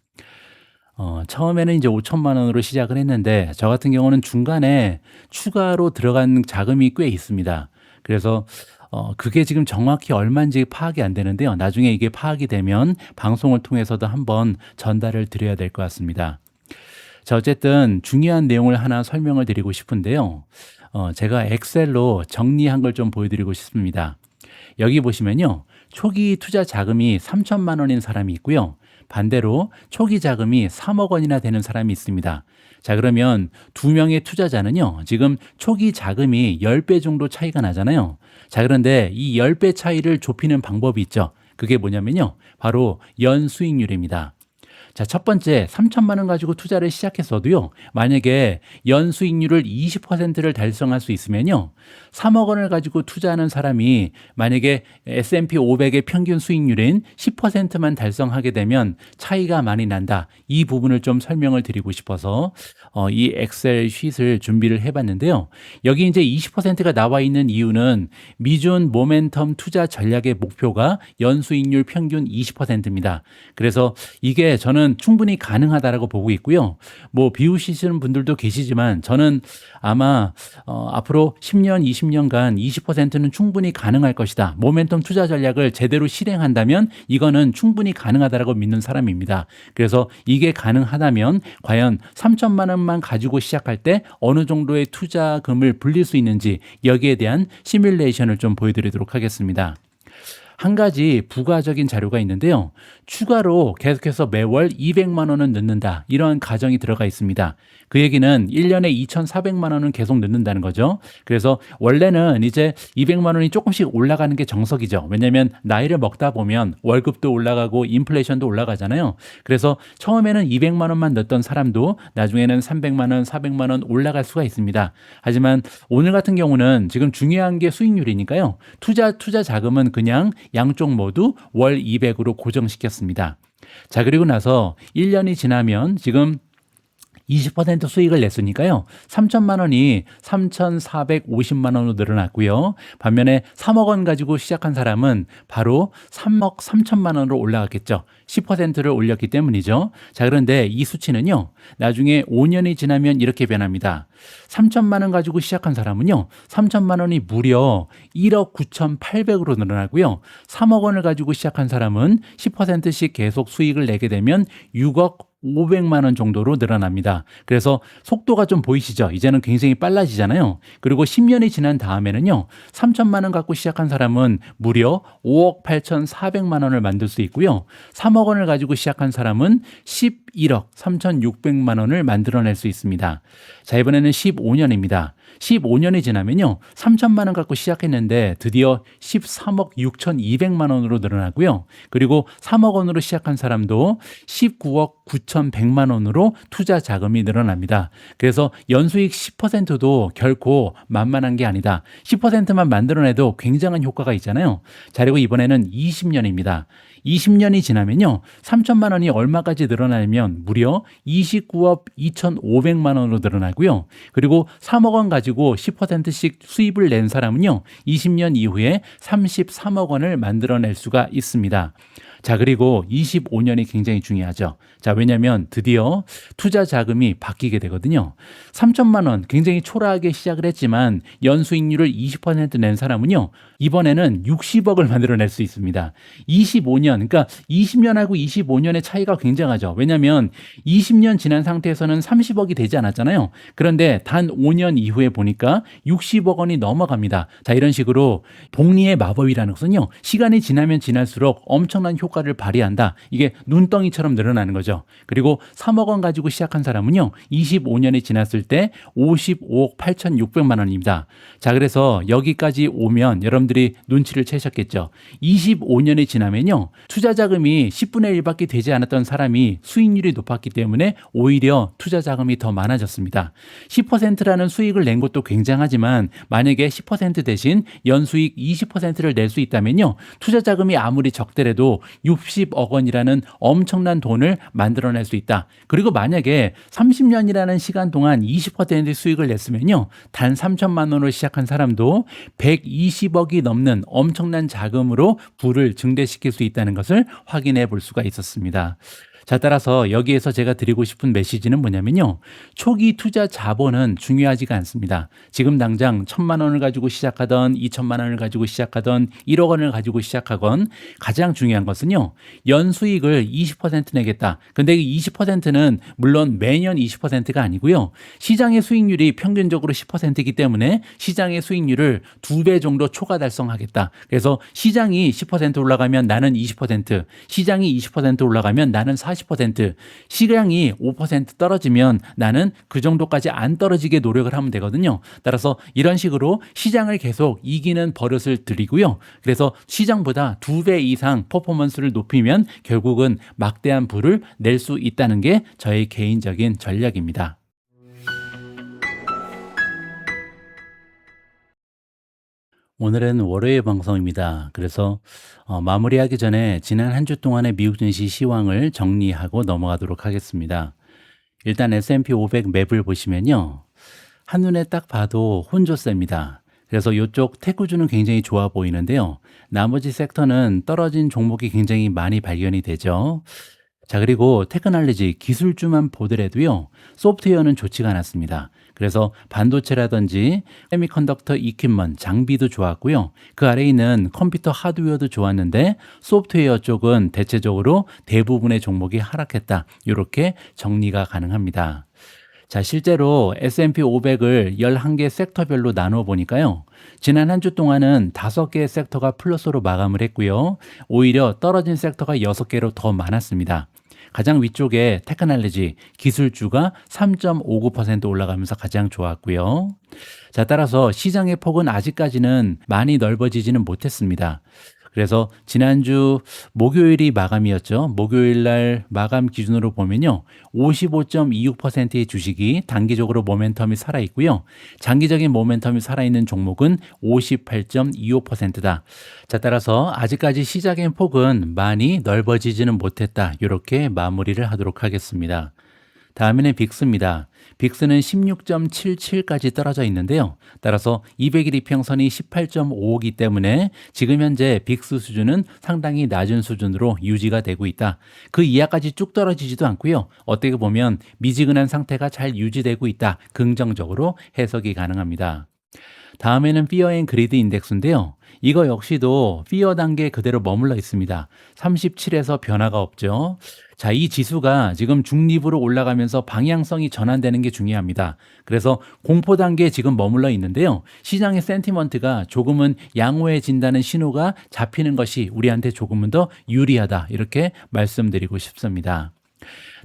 S1: 처음에는 이제 5천만 원으로 시작을 했는데 저 같은 경우는 중간에 추가로 들어간 자금이 꽤 있습니다. 그래서 그게 지금 정확히 얼마인지 파악이 안 되는데요. 나중에 이게 파악이 되면 방송을 통해서도 한번 전달을 드려야 될 것 같습니다. 자, 어쨌든 중요한 내용을 하나 설명을 드리고 싶은데요. 제가 엑셀로 정리한 걸 좀 보여드리고 싶습니다. 여기 보시면요. 초기 투자 자금이 3천만 원인 사람이 있고요. 반대로 초기 자금이 3억 원이나 되는 사람이 있습니다. 자, 그러면 두 명의 투자자는요. 지금 초기 자금이 10배 정도 차이가 나잖아요. 자, 그런데 이 10배 차이를 좁히는 방법이 있죠. 그게 뭐냐면요. 바로 연수익률입니다. 자, 첫 번째 3천만 원 가지고 투자를 시작했어도요. 만약에 연수익률을 20%를 달성할 수 있으면요. 3억 원을 가지고 투자하는 사람이 만약에 S&P 500의 평균 수익률인 10%만 달성하게 되면 차이가 많이 난다. 이 부분을 좀 설명을 드리고 싶어서 이 엑셀 쉿을 준비를 해봤는데요. 여기 이제 20%가 나와 있는 이유는 미준 모멘텀 투자 전략의 목표가 연수익률 평균 20%입니다. 그래서 이게 저는 충분히 가능하다라고 보고 있고요. 뭐 비우시는 분들도 계시지만 저는 아마 앞으로 10년, 20년간 20%는 충분히 가능할 것이다. 모멘텀 투자 전략을 제대로 실행한다면 이거는 충분히 가능하다라고 믿는 사람입니다. 그래서 이게 가능하다면 과연 3천만 원만 가지고 시작할 때 어느 정도의 투자금을 불릴 수 있는지 여기에 대한 시뮬레이션을 좀 보여드리도록 하겠습니다. 한 가지 부가적인 자료가 있는데요. 추가로 계속해서 매월 200만 원은 넣는다. 이런 가정이 들어가 있습니다. 그 얘기는 1년에 2,400만 원은 계속 넣는다는 거죠. 그래서 원래는 이제 200만 원이 조금씩 올라가는 게 정석이죠. 왜냐하면 나이를 먹다 보면 월급도 올라가고 인플레이션도 올라가잖아요. 그래서 처음에는 200만 원만 넣었던 사람도 나중에는 300만 원, 400만 원 올라갈 수가 있습니다. 하지만 오늘 같은 경우는 지금 중요한 게 수익률이니까요. 투자 자금은 그냥 양쪽 모두 월 200으로 고정시켰습니다. 자, 그리고 나서 1년이 지나면 지금 20% 수익을 냈으니까요. 3천만 원이 3,450만 원으로 늘어났고요. 반면에 3억 원 가지고 시작한 사람은 바로 3억 3천만 원으로 올라갔겠죠. 10%를 올렸기 때문이죠. 자, 그런데 이 수치는요. 나중에 5년이 지나면 이렇게 변합니다. 3천만 원 가지고 시작한 사람은요. 3천만 원이 무려 1억 9,800으로 늘어나고요. 3억 원을 가지고 시작한 사람은 10%씩 계속 수익을 내게 되면 6억 500만 원 정도로 늘어납니다. 그래서 속도가 좀 보이시죠? 이제는 굉장히 빨라지잖아요. 그리고 10년이 지난 다음에는요. 3천만 원 갖고 시작한 사람은 무려 5억 8,400만 원을 만들 수 있고요. 3억 원을 가지고 시작한 사람은 11억 3,600만 원을 만들어낼 수 있습니다. 자, 이번에는 15년입니다. 15년이 지나면요. 3천만 원 갖고 시작했는데 드디어 13억 6,200만 원으로 늘어나고요. 그리고 3억 원으로 시작한 사람도 19억 9,100만 원으로 투자 자금이 늘어납니다. 그래서 연수익 10%도 결코 만만한 게 아니다. 10%만 만들어내도 굉장한 효과가 있잖아요. 자, 그리고 이번에는 20년입니다. 20년이 지나면요. 3천만 원이 얼마까지 늘어나면 무려 29억 2,500만 원으로 늘어나고요. 그리고 3억 원 가지고 10%씩 수입을 낸 사람은요. 20년 이후에 33억 원을 만들어낼 수가 있습니다. 자, 그리고 25년이 굉장히 중요하죠. 자, 왜냐하면 드디어 투자 자금이 바뀌게 되거든요. 3천만 원 굉장히 초라하게 시작을 했지만 연수익률을 20% 낸 사람은요. 이번에는 60억을 만들어낼 수 있습니다. 25년, 그러니까 20년하고 25년의 차이가 굉장하죠. 왜냐하면 20년 지난 상태에서는 30억이 되지 않았잖아요. 그런데 단 5년 이후에 보니까 60억 원이 넘어갑니다. 자, 이런 식으로 복리의 마법이라는 것은요. 시간이 지나면 지날수록 엄청난 효과를 발휘한다. 이게 눈덩이처럼 늘어나는 거죠. 그리고 3억 원 가지고 시작한 사람은요. 25년이 지났을 때 55억 8,600만 원입니다. 자, 그래서 여기까지 오면 여러분들이 눈치를 채셨겠죠. 25년이 지나면요. 투자 자금이 10분의 1밖에 되지 않았던 사람이 수익률이 높았기 때문에 오히려 투자 자금이 더 많아졌습니다. 10%라는 수익을 낸 것도 굉장하지만 만약에 10% 대신 연수익 20%를 낼 수 있다면요. 투자 자금이 아무리 적더라도 60억 원이라는 엄청난 돈을 만들어낼 수 있다. 그리고 만약에 30년이라는 시간 동안 20% 수익을 냈으면요. 단 3천만 원으로 시작한 사람도 120억이 넘는 엄청난 자금으로 부를 증대시킬 수 있다는 것을 확인해 볼 수가 있었습니다. 자, 따라서 여기에서 제가 드리고 싶은 메시지는 뭐냐면요. 초기 투자 자본은 중요하지가 않습니다. 지금 당장 1,000만 원을 가지고 시작하던 2천만 원을 가지고 시작하던 1억 원을 가지고 시작하건 가장 중요한 것은요. 연수익을 20% 내겠다. 근데 이 20%는 물론 매년 20%가 아니고요. 시장의 수익률이 평균적으로 10%이기 때문에 시장의 수익률을 2배 정도 초과 달성하겠다. 그래서 시장이 10% 올라가면 나는 20%, 시장이 20% 올라가면 나는 40% 40%, 시장이 5% 떨어지면 나는 그 정도까지 안 떨어지게 노력을 하면 되거든요. 따라서 이런 식으로 시장을 계속 이기는 버릇을 들이고요. 그래서 시장보다 2배 이상 퍼포먼스를 높이면 결국은 막대한 부를 낼 수 있다는 게 저의 개인적인 전략입니다. 오늘은 월요일 방송입니다. 그래서 마무리하기 전에 지난 한 주 동안의 미국 증시 시황을 정리하고 넘어가도록 하겠습니다. 일단 S&P 500 맵을 보시면요. 한눈에 딱 봐도 혼조세입니다. 그래서 이쪽 테크주는 굉장히 좋아 보이는데요. 나머지 섹터는 떨어진 종목이 굉장히 많이 발견이 되죠. 자, 그리고 테크놀로지 기술주만 보더라도요. 소프트웨어는 좋지가 않았습니다. 그래서 반도체라든지 세미컨덕터 이퀴먼트 장비도 좋았고요. 그 아래에 있는 컴퓨터 하드웨어도 좋았는데 소프트웨어 쪽은 대체적으로 대부분의 종목이 하락했다. 이렇게 정리가 가능합니다. 자, 실제로 S&P 500을 11개 섹터별로 나누어 보니까요. 지난 한 주 동안은 5개의 섹터가 플러스로 마감을 했고요. 오히려 떨어진 섹터가 6개로 더 많았습니다. 가장 위쪽에 테크놀로지 기술주가 3.59% 올라가면서 가장 좋았고요. 자, 따라서 시장의 폭은 아직까지는 많이 넓어지지는 못했습니다. 그래서 지난주 목요일이 마감이었죠. 목요일 날 마감 기준으로 보면요. 55.26%의 주식이 단기적으로 모멘텀이 살아있고요. 장기적인 모멘텀이 살아있는 종목은 58.25%다. 자, 따라서 아직까지 시장의 폭은 많이 넓어지지는 못했다. 이렇게 마무리를 하도록 하겠습니다. 다음에는 빅스입니다. 빅스는 16.77까지 떨어져 있는데요. 따라서 200일 이평선이 18.5이기 때문에 지금 현재 빅스 수준은 상당히 낮은 수준으로 유지가 되고 있다. 그 이하까지 쭉 떨어지지도 않고요. 어떻게 보면 미지근한 상태가 잘 유지되고 있다. 긍정적으로 해석이 가능합니다. 다음에는 피어 앤 그리드 인덱스인데요. 이거 역시도 피어 단계 그대로 머물러 있습니다. 37에서 변화가 없죠. 자, 이 지수가 지금 중립으로 올라가면서 방향성이 전환되는 게 중요합니다. 그래서 공포 단계에 지금 머물러 있는데요. 시장의 센티먼트가 조금은 양호해진다는 신호가 잡히는 것이 우리한테 조금은 더 유리하다. 이렇게 말씀드리고 싶습니다.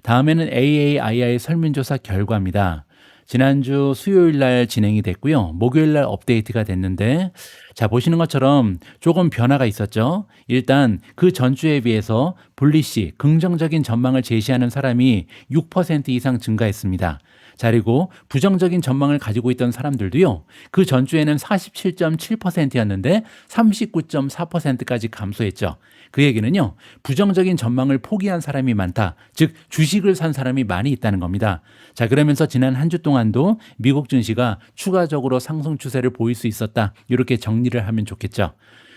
S1: 다음에는 AAII 설문조사 결과입니다. 지난주 수요일 날 진행이 됐고요. 목요일 날 업데이트가 됐는데 자, 보시는 것처럼 조금 변화가 있었죠. 일단 그 전주에 비해서 불리시 긍정적인 전망을 제시하는 사람이 6% 이상 증가했습니다. 자, 그리고 부정적인 전망을 가지고 있던 사람들도요. 그 전주에는 47.7%였는데 39.4%까지 감소했죠. 그 얘기는요. 부정적인 전망을 포기한 사람이 많다. 즉 주식을 산 사람이 많이 있다는 겁니다. 자, 그러면서 지난 한 주 동안도 미국 증시가 추가적으로 상승 추세를 보일 수 있었다. 이렇게 정리를 하면 좋겠죠.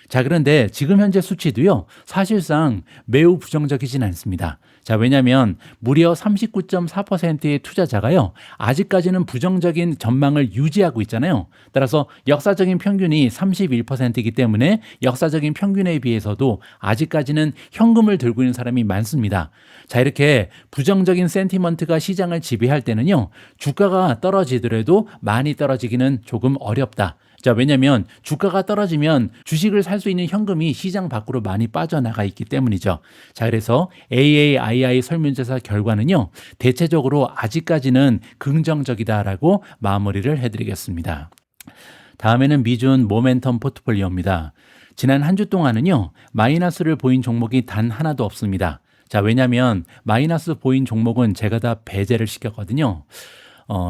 S1: 자, 그런데 지금 현재 수치도요. 사실상 매우 부정적이진 않습니다. 자, 왜냐하면 무려 39.4%의 투자자가요. 아직까지는 부정적인 전망을 유지하고 있잖아요. 따라서 역사적인 평균이 31%이기 때문에 역사적인 평균에 비해서도 아직까지는 현금을 들고 있는 사람이 많습니다. 자, 이렇게 부정적인 센티먼트가 시장을 지배할 때는요. 주가가 떨어지더라도 많이 떨어지기는 조금 어렵다. 자, 왜냐하면 주가가 떨어지면 주식을 살 수 있는 현금이 시장 밖으로 많이 빠져나가 있기 때문이죠. 자, 그래서 AAII 설문조사 결과는요. 대체적으로 아직까지는 긍정적이다라고 마무리를 해드리겠습니다. 다음에는 미준 모멘텀 포트폴리오입니다. 지난 한 주 동안은요. 마이너스를 보인 종목이 단 하나도 없습니다. 자, 왜냐하면 마이너스 보인 종목은 제가 다 배제를 시켰거든요.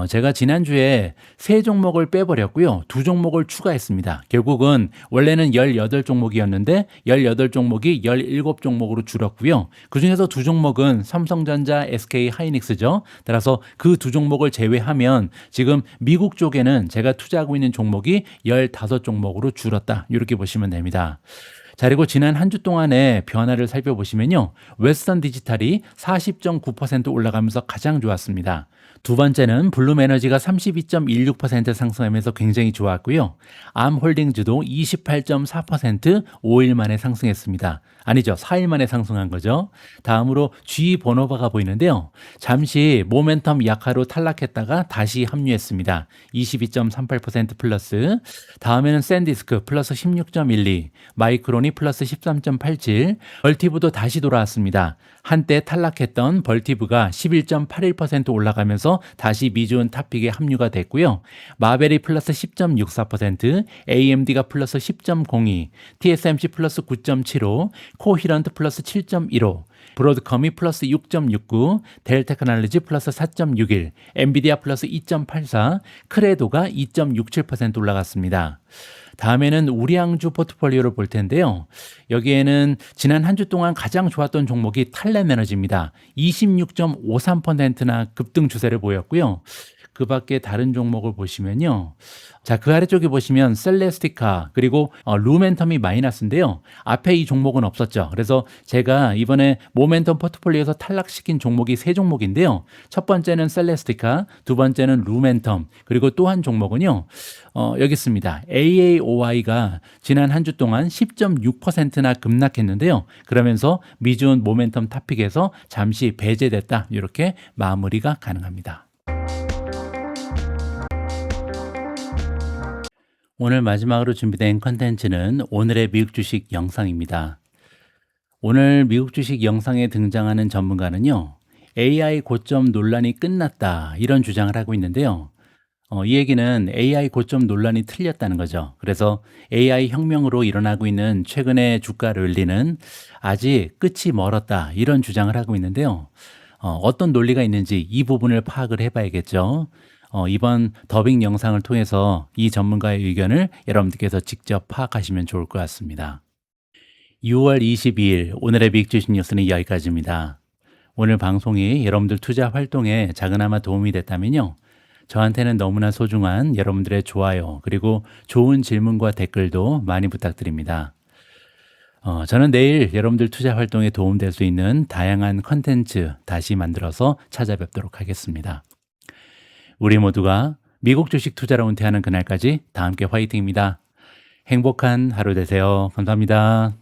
S1: 제가 지난주에 3종목을 빼버렸고요. 2종목을 추가했습니다. 결국은 원래는 18종목이었는데 18종목이 17종목으로 줄었고요. 그중에서 2종목은 삼성전자, SK 하이닉스죠. 따라서 그 2종목을 제외하면 지금 미국 쪽에는 제가 투자하고 있는 종목이 15종목으로 줄었다. 이렇게 보시면 됩니다. 자, 그리고 지난 한 주 동안의 변화를 살펴보시면요. 웨스턴 디지털이 40.9% 올라가면서 가장 좋았습니다. 두 번째는 블룸에너지가 32.16% 상승하면서 굉장히 좋았고요. 암홀딩즈도 28.4% 5일 만에 상승했습니다. 아니죠. 4일 만에 상승한 거죠. 다음으로 G 버너바가 보이는데요. 잠시 모멘텀 약화로 탈락했다가 다시 합류했습니다. 22.38% 플러스. 다음에는 샌디스크 플러스 16.12, 마이크론이 플러스 13.87, 벌티브도 다시 돌아왔습니다. 한때 탈락했던 벌티브가 11.81% 올라가면서 다시 미주은 탑픽에 합류가 됐고요. 마벨이 플러스 10.64%, AMD가 플러스 10.02, TSMC 플러스 9.75, 코히런트 플러스 7.15, 브로드컴이 플러스 6.69, 델테크놀로지 플러스 4.61, 엔비디아 플러스 2.84, 크레도가 2.67% 올라갔습니다. 다음에는 우량주 포트폴리오를 볼 텐데요. 여기에는 지난 한 주 동안 가장 좋았던 종목이 탈레메너지입니다. 26.53%나 급등 추세를 보였고요. 그 밖에 다른 종목을 보시면요. 자, 그 아래쪽에 보시면 셀레스티카 그리고 루멘텀이 마이너스인데요. 앞에 이 종목은 없었죠. 그래서 제가 이번에 모멘텀 포트폴리오에서 탈락시킨 종목이 세 종목인데요. 첫 번째는 셀레스티카, 두 번째는 루멘텀, 그리고 또 한 종목은요. 여기 있습니다. AAOI가 지난 한 주 동안 10.6%나 급락했는데요. 그러면서 미주은 모멘텀 탑픽에서 잠시 배제됐다. 이렇게 마무리가 가능합니다. 오늘 마지막으로 준비된 컨텐츠는 오늘의 미국 주식 영상입니다. 오늘 미국 주식 영상에 등장하는 전문가는요, AI 고점 논란이 끝났다 이런 주장을 하고 있는데요. 이 얘기는 AI 고점 논란이 틀렸다는 거죠. 그래서 AI 혁명으로 일어나고 있는 최근의 주가 랠리는 아직 끝이 멀었다 이런 주장을 하고 있는데요. 어떤 논리가 있는지 이 부분을 파악을 해봐야겠죠. 이번 더빙 영상을 통해서 이 전문가의 의견을 여러분들께서 직접 파악하시면 좋을 것 같습니다. 6월 22일 오늘의 미국 주식 뉴스는 여기까지입니다. 오늘 방송이 여러분들 투자 활동에 작은아마 도움이 됐다면요. 저한테는 너무나 소중한 여러분들의 좋아요 그리고 좋은 질문과 댓글도 많이 부탁드립니다. 저는 내일 여러분들 투자 활동에 도움될 수 있는 다양한 컨텐츠 다시 만들어서 찾아뵙도록 하겠습니다. 우리 모두가 미국 주식 투자로 은퇴하는 그날까지 다 함께 화이팅입니다. 행복한 하루 되세요. 감사합니다.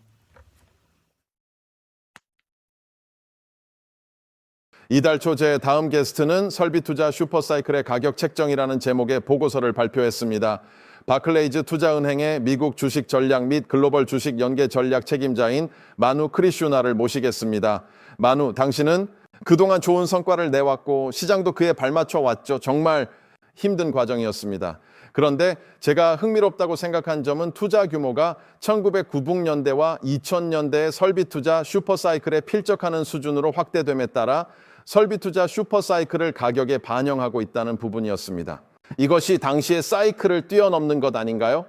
S2: 이달 초 제 다음 게스트는 설비투자 슈퍼사이클의 가격 책정이라는 제목의 보고서를 발표했습니다. 바클레이즈 투자은행의 미국 주식 전략 및 글로벌 주식 연계 전략 책임자인 마누 크리슈나를 모시겠습니다. 마누, 당신은 그동안 좋은 성과를 내왔고 시장도 그에 발맞춰 왔죠. 정말 힘든 과정이었습니다. 그런데 제가 흥미롭다고 생각한 점은 투자 규모가 1990년대와 2000년대의 설비투자 슈퍼사이클에 필적하는 수준으로 확대됨에 따라 설비투자 슈퍼사이클을 가격에 반영하고 있다는 부분이었습니다. 이것이 당시의 사이클을 뛰어넘는 것 아닌가요?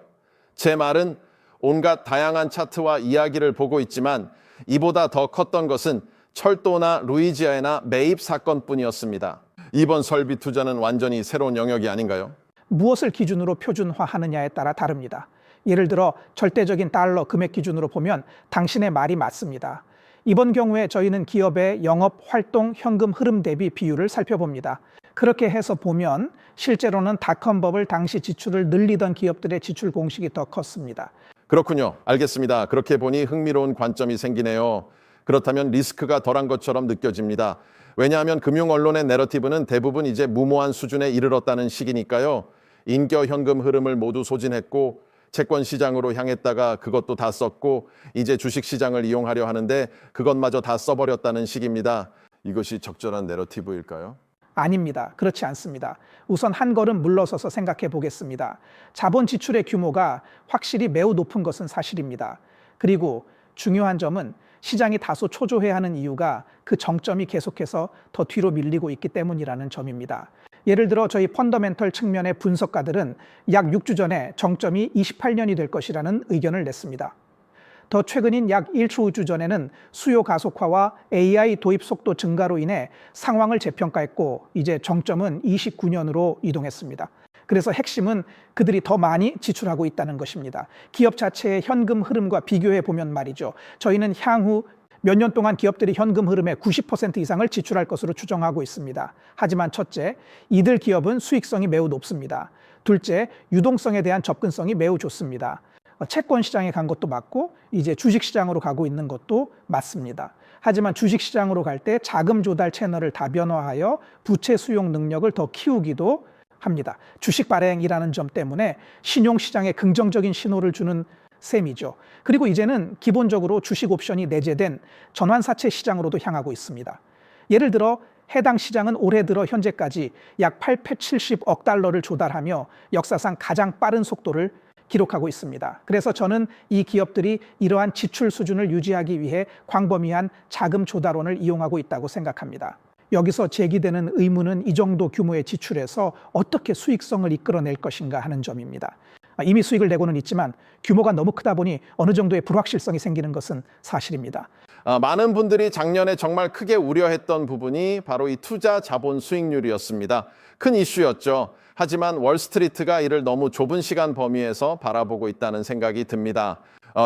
S2: 제 말은 온갖 다양한 차트와 이야기를 보고 있지만 이보다 더 컸던 것은 철도나 루이지애나 매입 사건뿐이었습니다. 이번 설비 투자는 완전히 새로운 영역이 아닌가요?
S3: 무엇을 기준으로 표준화하느냐에 따라 다릅니다. 예를 들어 절대적인 달러 금액 기준으로 보면 당신의 말이 맞습니다. 이번 경우에 저희는 기업의 영업 활동 현금 흐름 대비 비율을 살펴봅니다. 그렇게 해서 보면 실제로는 닷컴버블 당시 지출을 늘리던 기업들의 지출 공식이 더 컸습니다.
S2: 그렇군요. 알겠습니다. 그렇게 보니 흥미로운 관점이 생기네요. 그렇다면 리스크가 덜한 것처럼 느껴집니다. 왜냐하면 금융 언론의 내러티브는 대부분 이제 무모한 수준에 이르렀다는 시기니까요. 인겨 현금 흐름을 모두 소진했고 채권 시장으로 향했다가 그것도 다 썼고 이제 주식 시장을 이용하려 하는데 그것마저 다 써버렸다는 시기입니다. 이것이 적절한 내러티브일까요?
S3: 아닙니다. 그렇지 않습니다. 우선 한 걸음 물러서서 생각해 보겠습니다. 자본 지출의 규모가 확실히 매우 높은 것은 사실입니다. 그리고 중요한 점은 시장이 다소 초조해하는 이유가 그 정점이 계속해서 더 뒤로 밀리고 있기 때문이라는 점입니다. 예를 들어 저희 펀더멘털 측면의 분석가들은 약 6주 전에 정점이 28년이 될 것이라는 의견을 냈습니다. 더 최근인 약 1주 전에는 수요 가속화와 AI 도입 속도 증가로 인해 상황을 재평가했고 이제 정점은 29년으로 이동했습니다. 그래서 핵심은 그들이 더 많이 지출하고 있다는 것입니다. 기업 자체의 현금 흐름과 비교해 보면 말이죠. 저희는 향후 몇 년 동안 기업들이 현금 흐름의 90% 이상을 지출할 것으로 추정하고 있습니다. 하지만 첫째, 이들 기업은 수익성이 매우 높습니다. 둘째, 유동성에 대한 접근성이 매우 좋습니다. 채권 시장에 간 것도 맞고 이제 주식 시장으로 가고 있는 것도 맞습니다. 하지만 주식 시장으로 갈 때 자금 조달 채널을 다변화하여 부채 수용 능력을 더 키우기도 합니다. 주식 발행이라는 점 때문에 신용 시장에 긍정적인 신호를 주는 셈이죠. 그리고 이제는 기본적으로 주식 옵션이 내재된 전환사채 시장으로도 향하고 있습니다. 예를 들어 해당 시장은 올해 들어 현재까지 약 870억 달러를 조달하며 역사상 가장 빠른 속도를 기록하고 있습니다. 그래서 저는 이 기업들이 이러한 지출 수준을 유지하기 위해 광범위한 자금 조달원을 이용하고 있다고 생각합니다. 여기서 제기되는 의문은 이 정도 규모의 지출에서 어떻게 수익성을 이끌어낼 것인가 하는 점입니다. 이미 수익을 내고는 있지만 규모가 너무 크다 보니 어느 정도의 불확실성이 생기는 것은 사실입니다.
S2: 많은 분들이 작년에 정말 크게 우려했던 부분이 바로 이 투자 자본 수익률이었습니다. 큰 이슈였죠. 하지만 월스트리트가 이를 너무 좁은 시간 범위에서 바라보고 있다는 생각이 듭니다.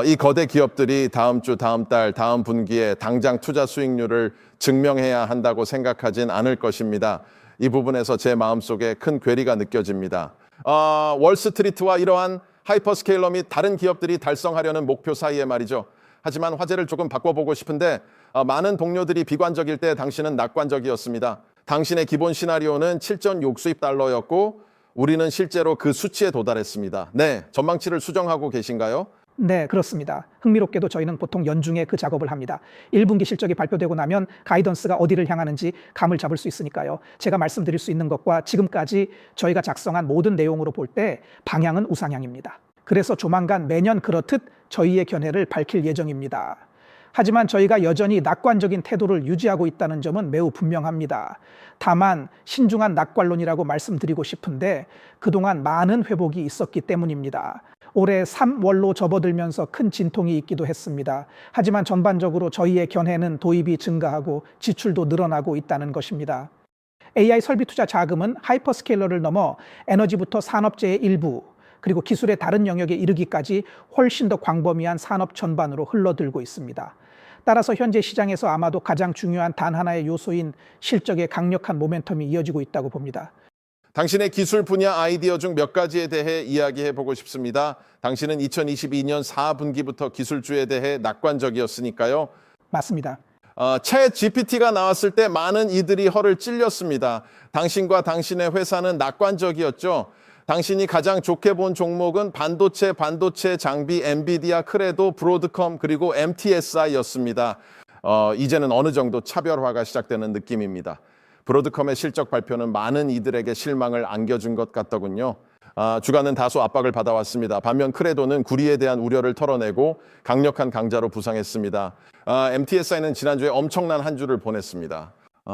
S2: 이 거대 기업들이 다음 주, 다음 달, 다음 분기에 당장 투자 수익률을 증명해야 한다고 생각하진 않을 것입니다. 이 부분에서 제 마음속에 큰 괴리가 느껴집니다. 월스트리트와 이러한 하이퍼스케일러 및 다른 기업들이 달성하려는 목표 사이에 말이죠. 하지만 화제를 조금 바꿔보고 싶은데 많은 동료들이 비관적일 때 당신은 낙관적이었습니다. 당신의 기본 시나리오는 7.6 수입 달러였고 우리는 실제로 그 수치에 도달했습니다. 네, 전망치를 수정하고 계신가요?
S3: 네, 그렇습니다. 흥미롭게도 저희는 보통 연중에 그 작업을 합니다. 1분기 실적이 발표되고 나면 가이던스가 어디를 향하는지 감을 잡을 수 있으니까요. 제가 말씀드릴 수 있는 것과 지금까지 저희가 작성한 모든 내용으로 볼 때 방향은 우상향입니다. 그래서 조만간 매년 그렇듯 저희의 견해를 밝힐 예정입니다. 하지만 저희가 여전히 낙관적인 태도를 유지하고 있다는 점은 매우 분명합니다. 다만 신중한 낙관론이라고 말씀드리고 싶은데 그동안 많은 회복이 있었기 때문입니다. 올해 3월로 접어들면서 큰 진통이 있기도 했습니다. 하지만 전반적으로 저희의 견해는 도입이 증가하고 지출도 늘어나고 있다는 것입니다. AI 설비 투자 자금은 하이퍼스케일러를 넘어 에너지부터 산업재의 일부, 그리고 기술의 다른 영역에 이르기까지 훨씬 더 광범위한 산업 전반으로 흘러들고 있습니다. 따라서 현재 시장에서 아마도 가장 중요한 단 하나의 요소인 실적의 강력한 모멘텀이 이어지고 있다고 봅니다.
S2: 당신의 기술 분야 아이디어 중 몇 가지에 대해 이야기해 보고 싶습니다. 당신은 2022년 4분기부터 기술주에 대해 낙관적이었으니까요.
S3: 맞습니다.
S2: 챗 GPT가 나왔을 때 많은 이들이 혀를 찔렸습니다. 당신과 당신의 회사는 낙관적이었죠. 당신이 가장 좋게 본 종목은 반도체 장비, 엔비디아, 크레도, 브로드컴 그리고 MTSI였습니다. 이제는 어느 정도 차별화가 시작되는 느낌입니다. 브로드컴의 실적 발표는 많은 이들에게 실망을 안겨준 것 같더군요. 주가는 다소 압박을 받아왔습니다. 반면 크레도는 구리에 대한 우려를 털어내고 강력한 강자로 부상했습니다. MTSI는 지난주에 엄청난 한 주를 보냈습니다.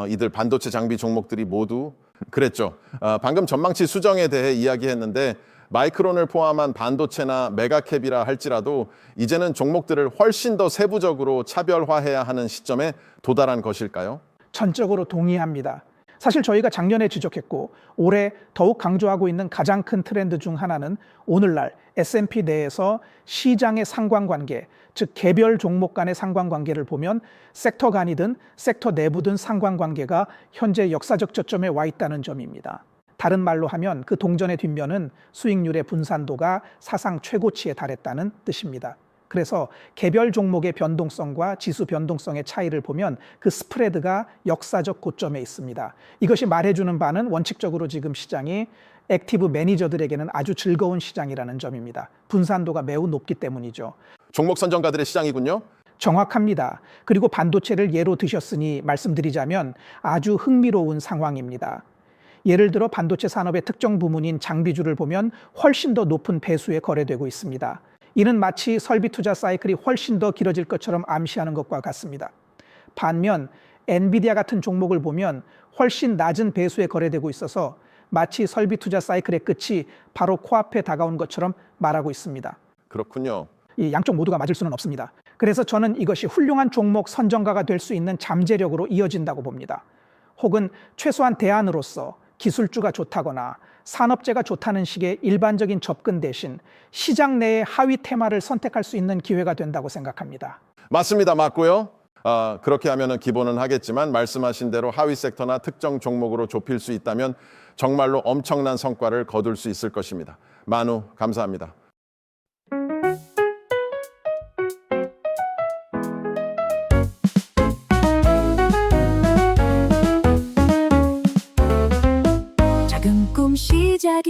S2: 이들 반도체 장비 종목들이 모두 그랬죠. 방금 전망치 수정에 대해 이야기했는데 마이크론을 포함한 반도체나 메가캡이라 할지라도 이제는 종목들을 훨씬 더 세부적으로 차별화해야 하는 시점에 도달한 것일까요?
S3: 전적으로 동의합니다. 사실 저희가 작년에 지적했고 올해 더욱 강조하고 있는 가장 큰 트렌드 중 하나는 오늘날 S&P 내에서 시장의 상관관계, 즉 개별 종목 간의 상관관계를 보면 섹터 간이든 섹터 내부든 상관관계가 현재 역사적 저점에 와 있다는 점입니다. 다른 말로 하면 그 동전의 뒷면은 수익률의 분산도가 사상 최고치에 달했다는 뜻입니다. 그래서 개별 종목의 변동성과 지수 변동성의 차이를 보면 그 스프레드가 역사적 고점에 있습니다. 이것이 말해주는 바는 원칙적으로 지금 시장이 액티브 매니저들에게는 아주 즐거운 시장이라는 점입니다. 분산도가 매우 높기 때문이죠.
S2: 종목 선정가들의 시장이군요.
S3: 정확합니다. 그리고 반도체를 예로 드셨으니 말씀드리자면 아주 흥미로운 상황입니다. 예를 들어 반도체 산업의 특정 부문인 장비주를 보면 훨씬 더 높은 배수에 거래되고 있습니다. 이는 마치 설비 투자 사이클이 훨씬 더 길어질 것처럼 암시하는 것과 같습니다. 반면 엔비디아 같은 종목을 보면 훨씬 낮은 배수에 거래되고 있어서 마치 설비 투자 사이클의 끝이 바로 코앞에 다가온 것처럼 말하고 있습니다.
S2: 그렇군요.
S3: 이 양쪽 모두가 맞을 수는 없습니다. 그래서 저는 이것이 훌륭한 종목 선정가가 될 수 있는 잠재력으로 이어진다고 봅니다. 혹은 최소한 대안으로서 기술주가 좋다거나 산업재가 좋다는 식의 일반적인 접근 대신 시장 내의 하위 테마를 선택할 수 있는 기회가 된다고 생각합니다.
S2: 맞습니다. 맞고요. 그렇게 하면은 기본은 하겠지만 말씀하신 대로 하위 섹터나 특정 종목으로 좁힐 수 있다면 정말로 엄청난 성과를 거둘 수 있을 것입니다. 만우 감사합니다.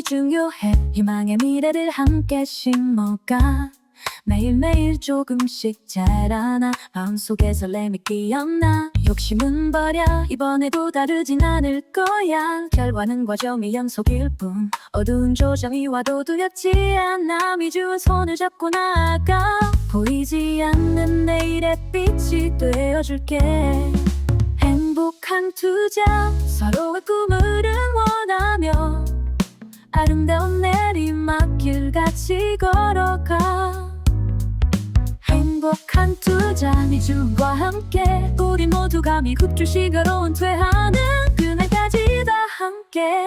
S4: 중요해. 희망의 미래를 함께 심어가 매일매일 조금씩 자라나 마음속에 설렘이 끼었나. 욕심은 버려 이번에도 다르진 않을 거야. 결과는 과정의 연속일 뿐 어두운 조정이 와도 두렵지 않아. 미주은 손을 잡고 나아가 보이지 않는 내일의 빛이 되어줄게. 행복한 투자 서로의 꿈을 응원하며 아름다운 내리막길 같이 걸어가. 행복한 투자 미주와 함께 우리 모두가 미국 주식으로 은퇴하는 그날까지 다 함께